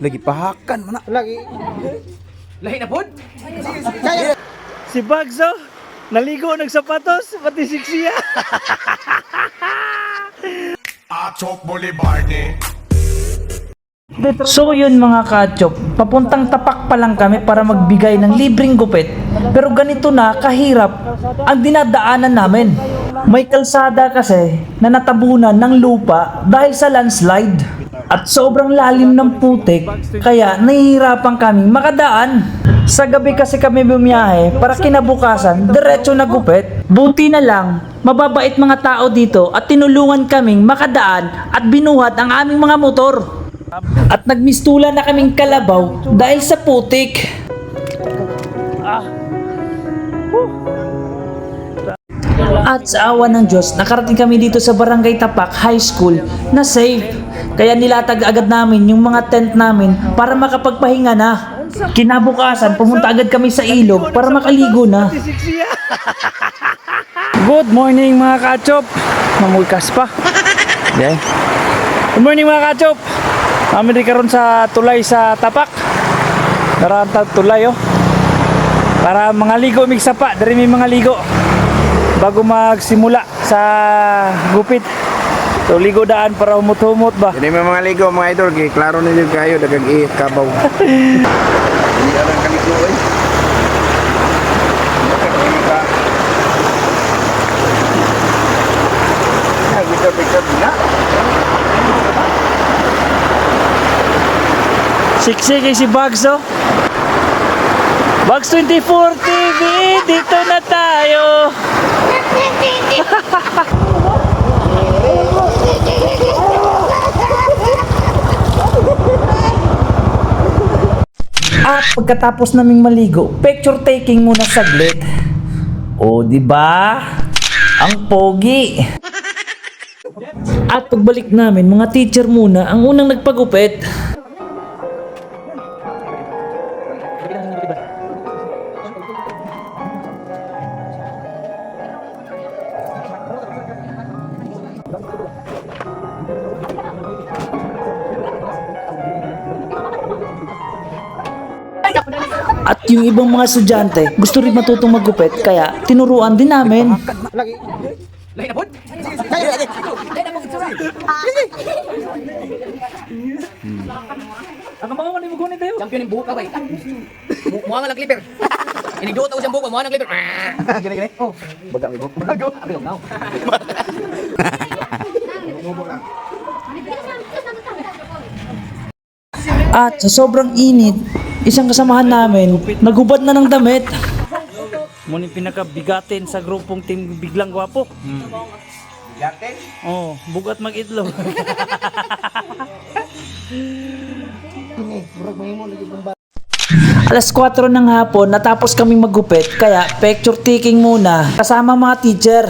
Lagi pahakan mana? Lagi. Lahi na pod? Si Bagso, naligo nagsapatos, pati siksiya. Achok Bolivarde. So yun mga kachop, papuntang Tapak pa lang kami para magbigay ng libreng gupit. Pero ganito na kahirap ang dinadaanan namin. May kalsada kasi na natabunan ng lupa dahil sa landslide. At sobrang lalim ng putik, kaya nahihirapan kaming makadaan. Sa gabi kasi kami bumiyahe para kinabukasan, diretso na gupit. Buti na lang, mababait mga tao dito at tinulungan kaming makadaan at binuhat ang aming mga motor. At nagmistula na kaming kalabaw dahil sa putik. At sa awa ng Diyos, nakarating kami dito sa Barangay Tapak High School na safe. Kaya nilatag agad namin yung mga tent namin para makapagpahinga na. Kinabukasan, pumunta agad kami sa ilog para makaligo na. Good morning mga kachop. Mamulkas pa. Yeah. Good morning mga kachop. Kami di karon sa tulay sa Tapak. Narantag tulay oh. Para mga ligo mig sapa, diri may mga ligo. Bago magsimula sa gupit. So ligo daan para humot-humot ba. Ini may mga ligo mga idol, kay klaro na jud kayo dagang kabaw. Hindi alam kaligo eh. Picture na. Siksi kay si Bugs oh. Bugs 24 TV, dito na tayo. At pagkatapos naming maligo, picture taking muna saglit. O, di ba? Ang pogi. At pagbalik namin, mga teacher muna ang unang nagpagupit. At yung ibang mga estudyante gusto rin matutong maggupit kaya tinuruan din namin. Lagi. Lahi na pod? Ang mga man mo kunin tayo. Champion yung buhok ka ba? Mukha nga lang clipper. Inigduot ako siyang buhok, mukha ng clipper. Gini. Oh, baga mi bok. Abi lang now. At sa sobrang init, isang kasamahan namin naghubad na ng damit. Muna yung pinakabigatin sa grupong team Biglang Gwapo. Bigatin? Oh, bugat mag-itlog. Alas 4 ng hapon natapos kaming maggupit kaya picture taking muna kasama mga teacher.